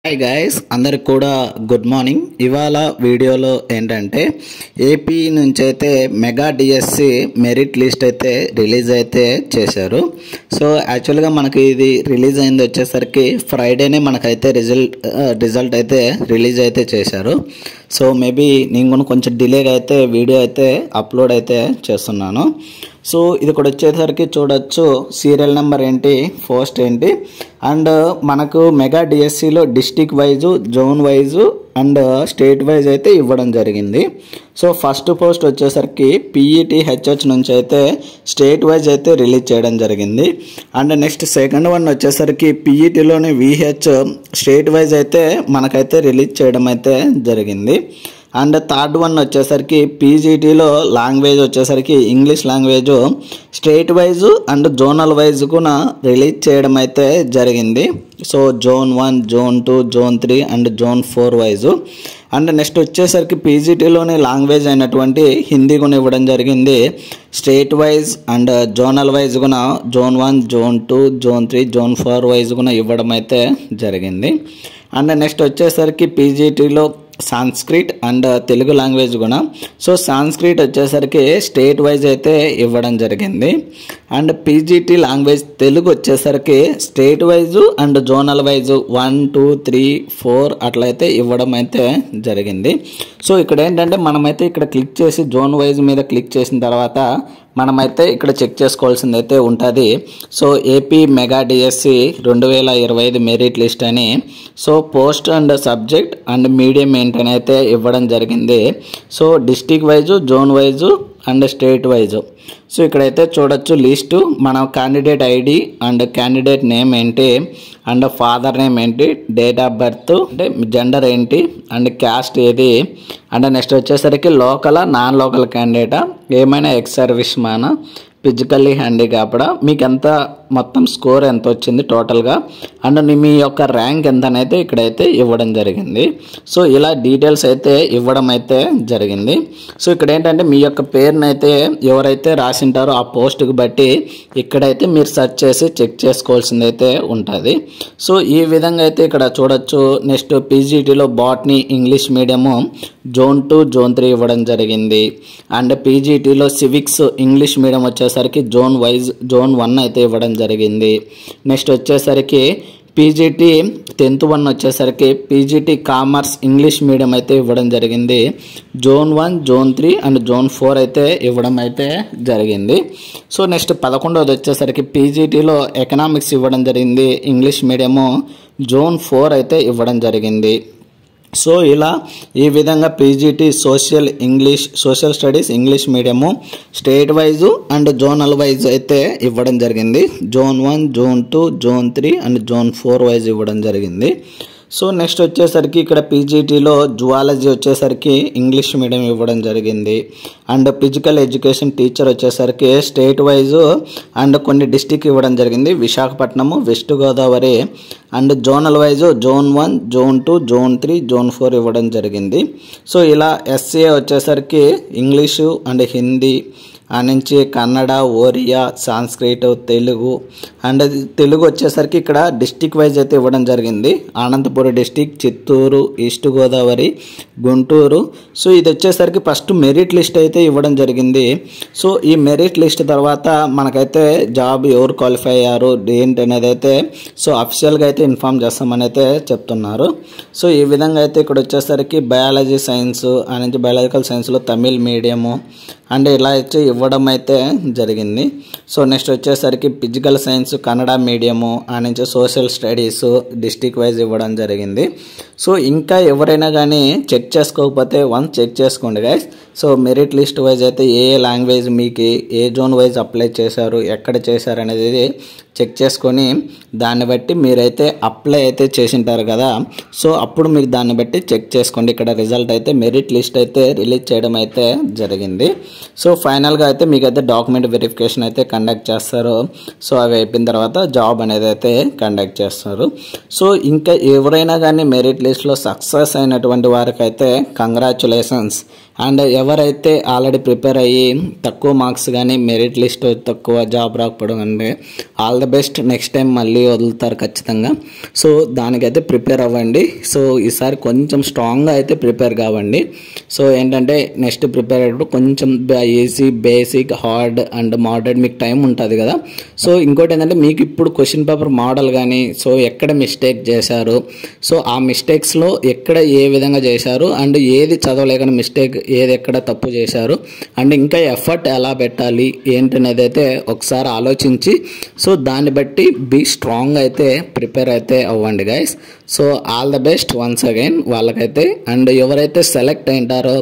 Hi guys, అందరికి కూడా good morning. ఇవాళ వీడియోలో ఏంటంటే ఏపీ నుంచి అయితే మెగా డిఎస్సి మెరిట్ లిస్ట్ అయితే రిలీజ్ అయితే చేశారు. సో యాక్చువల్గా మనకి ఇది రిలీజ్ అయింది వచ్చేసరికి ఫ్రైడేనే మనకైతే రిజల్ట్ అయితే రిలీజ్ అయితే చేశారు. సో మేబీ నేను కూడా కొంచెం డిలేగా అయితే వీడియో అయితే అప్లోడ్ అయితే చేస్తున్నాను. సో ఇది కూడా వచ్చేసరికి చూడొచ్చు సీరియల్ నెంబర్ ఏంటి, పోస్ట్ ఏంటి, అండ్ మనకు మెగా డిఎస్సిలో district wise, zone wise and state wise అయితే ఇవ్వడం జరిగింది. సో ఫస్ట్ పోస్ట్ వచ్చేసరికి PETHH నుంచి అయితే స్టేట్ వైజ్ అయితే రిలీజ్ చేయడం జరిగింది. అండ్ నెక్స్ట్ సెకండ్ వన్ వచ్చేసరికి PETలోని VH స్టేట్ వైజ్ అయితే మనకైతే రిలీజ్ చేయడం అయితే జరిగింది. అండ్ థర్డ్ వన్ వచ్చేసరికి PGTలో లాంగ్వేజ్ వచ్చేసరికి English language state wise and zonal wise కూడా రిలీజ్ చేయడం అయితే జరిగింది. So zone 1, zone 2, zone 3 and zone 4 wise. And next వచ్చేసరికి PGTలోని లాంగ్వేజ్ అయినటువంటి హిందీ కూడా ఇవ్వడం జరిగింది. State wise and zonal wise కూడా zone 1, zone 2, zone 3, zone 4 wise కూడా ఇవ్వడం అయితే జరిగింది. అండ్ నెక్స్ట్ వచ్చేసరికి PGTలో సాంస్క్రిట్ అండ్ తెలుగు లాంగ్వేజ్ కూడా. సో సాంస్క్రిట్ వచ్చేసరికి స్టేట్ వైజ్ అయితే ఇవ్వడం జరిగింది. అండ్ PGT లాంగ్వేజ్ తెలుగు వచ్చేసరికి state wise and zonal wise 1, 2, 3, 4 అట్లయితే ఇవ్వడం అయితే జరిగింది. సో ఇక్కడ ఏంటంటే మనమైతే ఇక్కడ క్లిక్ చేసి జోన్ వైజ్ మీద క్లిక్ చేసిన తర్వాత మనమైతే ఇక్కడ చెక్ చేసుకోవాల్సింది అయితే ఉంటుంది. So AP mega DSC 2025 merit list అని. So post and subject and medium ఏంటని అయితే ఇవ్వడం జరిగింది. So district wise, zone wise and state wise. So ఇక్కడైతే చూడొచ్చు లిస్టు, మన candidate ID and candidate name ఏంటి అండ్ ఫాదర్ నేమ్ ఏంటి, డేట్ ఆఫ్ బర్త్ అంటే జెండర్ ఏంటి అండ్ క్యాస్ట్ ఏది, అండ్ నెక్స్ట్ వచ్చేసరికి లోకల్ నాన్ లోకల్ క్యాండిడేటా, ఏమైనా ఎక్స్ సర్వీస్ మ్యానా, ఫిజికల్లీ హ్యాండిక్యాప్డా, మీకు ఎంత మొత్తం స్కోర్ ఎంత వచ్చింది టోటల్గా, అండ్ మీ యొక్క ర్యాంక్ ఎంత అయితే ఇక్కడైతే ఇవ్వడం జరిగింది. సో ఇలా డీటెయిల్స్ అయితే ఇవ్వడం అయితే జరిగింది. సో ఇక్కడ ఏంటంటే మీ యొక్క పేరునైతే ఎవరైతే రాసింటారో ఆ పోస్ట్కి బట్టి ఇక్కడైతే మీరు సెర్చ్ చేసి చెక్ చేసుకోవాల్సింది అయితే ఉంటుంది. సో ఈ విధంగా అయితే ఇక్కడ చూడొచ్చు. నెక్స్ట్ PGTలో botany English medium zone 2, zone 3 ఇవ్వడం జరిగింది. అండ్ PGTలో సివిక్స్ ఇంగ్లీష్ మీడియం వచ్చేసరికి జోన్ వైజ్ జోన్ 1 అయితే ఇవ్వడం జరిగింది. నెక్స్ట్ వచ్చేసరికి PGT 10th 1 వచ్చేసరికి PGT కామర్స్ ఇంగ్లీష్ మీడియం అయితే ఇవ్వడం జరిగింది. జోన్ 1, జోన్ 3 అండ్ జోన్ 4 అయితే ఇవ్వడం అయితే జరిగింది. సో నెక్స్ట్ 11వ వచ్చేసరికి PGTలో ఎకనామిక్స్ ఇవ్వడం జరిగింది. ఇంగ్లీష్ మీడియము జోన్ 4 అయితే ఇవ్వడం జరిగింది. సో ఇలా ఈ విధంగా PGT social studies English medium state wise and zonal wise అయితే ఇవ్వడం జరిగింది. Zone 1, zone 2, zone 3 and zone 4 wise ఇవ్వడం జరిగింది. సో నెక్స్ట్ వచ్చేసరికి ఇక్కడ PGTలో జువాలజీ వచ్చేసరికి ఇంగ్లీష్ మీడియం ఇవ్వడం జరిగింది. అండ్ ఫిజికల్ ఎడ్యుకేషన్ టీచర్ వచ్చేసరికి స్టేట్ వైజు అండ్ కొన్ని డిస్టిక్ ఇవ్వడం జరిగింది. Visakhapatnam, west Godavari and zonal wise zone 1, zone 2, zone 3, zone 4 ఇవ్వడం జరిగింది. సో ఇలా SCA వచ్చేసరికి ఇంగ్లీషు అండ్ హిందీ, ఆ నుంచి కన్నడ, ఒరియా, సాంస్క్రిట్, తెలుగు అండ్ తెలుగు వచ్చేసరికి ఇక్కడ డిస్టిక్ వైజ్ అయితే ఇవ్వడం జరిగింది. Anantapuram district, Chittoor, east Godavari, Guntur. So ఇది వచ్చేసరికి ఫస్ట్ మెరిట్ లిస్ట్ అయితే ఇవ్వడం జరిగింది. సో ఈ మెరిట్ లిస్ట్ తర్వాత మనకైతే జాబ్ ఎవరు క్వాలిఫై అయ్యారు ఏంటి అనేది అయితే సో అఫీషియల్గా అయితే ఇన్ఫామ్ చేస్తామని అయితే చెప్తున్నారు. సో ఈ విధంగా అయితే ఇక్కడ వచ్చేసరికి బయాలజీ సైన్స్, ఆ నుంచి బయాలజికల్ సైన్స్లో తమిళ్ మీడియము అండ్ ఇలా వచ్చి ఇవ్వడం అయితే జరిగింది. సో నెక్స్ట్ వచ్చేసరికి ఫిజికల్ సైన్స్ కన్నడ మీడియము, ఆ నుంచి సోషల్ స్టడీస్ డిస్టిక్ వైజ్ ఇవ్వడం జరిగింది. సో ఇంకా ఎవరైనా కానీ చెక్ చేసుకోకపోతే వన్స్ చెక్ చేసుకోండి guys. So merit list wise అయితే ఏ లాంగ్వేజ్ మీకు ఏ జోన్ వైజ్ అప్లై చేశారు, ఎక్కడ చేశారు అనేది చెక్ చేసుకొని దాన్ని బట్టి మీరైతే అప్లై అయితే చేసింటారు కదా. సో అప్పుడు మీకు దాన్ని బట్టి చెక్ చేసుకోండి. ఇక్కడ రిజల్ట్ అయితే మెరిట్ లిస్ట్ అయితే రిలీజ్ చేయడం అయితే జరిగింది. సో ఫైనల్గా అయితే మీకైతే డాక్యుమెంట్ వెరిఫికేషన్ అయితే కండక్ట్ చేస్తారు. సో అవి అయిపోయిన తర్వాత జాబ్ అనేది అయితే కండక్ట్ చేస్తారు. సో ఇంకా ఎవరైనా కానీ మెరిట్ లిస్ట్లో సక్సెస్ అయినటువంటి వారికి అయితే కంగ్రాచులేషన్స్. అండ్ ఎవరైతే ఆల్రెడీ ప్రిపేర్ అయ్యి తక్కువ మార్క్స్ కానీ మెరిట్ లిస్ట్ తక్కువ జాబ్ రాకపోవడం అంటే all the best. Next time మళ్ళీ వదులుతారు ఖచ్చితంగా. సో దానికైతే ప్రిపేర్ అవ్వండి. సో ఈసారి కొంచెం స్ట్రాంగ్గా అయితే ప్రిపేర్ కావండి. సో ఏంటంటే నెక్స్ట్ ప్రిపేర్ అయ్యేటప్పుడు కొంచెం easy, basic, hard and moderate మీకు టైం ఉంటుంది కదా. సో ఇంకోటి ఏంటంటే మీకు ఇప్పుడు క్వశ్చన్ పేపర్ మోడల్ కానీ సో ఎక్కడ మిస్టేక్ చేశారు, సో ఆ మిస్టేక్స్లో ఎక్కడ ఏ విధంగా చేశారు అండ్ ఏది చదవలేకని మిస్టేక్, ఏది ఎక్కడ తప్పు చేశారు అండ్ ఇంకా ఎఫర్ట్ ఎలా పెట్టాలి ఏంటనేది అయితే ఒకసారి ఆలోచించి సో దాన్ని బట్టి బీ స్ట్రాంగ్ అయితే ప్రిపేర్ అయితే అవ్వండి guys. So all the best once again వాళ్ళకైతే. అండ్ ఎవరైతే సెలెక్ట్ అయింటారో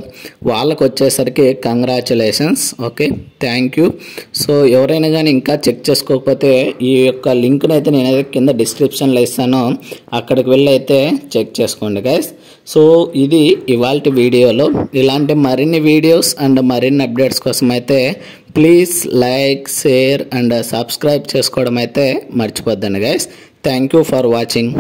వాళ్ళకు వచ్చేసరికి congratulations. Okay, thank you. So ఎవరైనా కానీ ఇంకా చెక్ చేసుకోకపోతే ఈ యొక్క లింక్ని అయితే నేనైతే కింద డిస్క్రిప్షన్లో ఇస్తాను, అక్కడికి వెళ్ళి అయితే చెక్ చేసుకోండి గైస్. సో ఇది ఇవాల్టి వీడియోలో. ఇలాంటి మరిన్ని వీడియోస్ అండ్ మరిన్ని అప్డేట్స్ కోసం అయితే please like, share and subscribe చేసుకోవడం అయితే మర్చిపోద్దండి guys. Thank you for watching.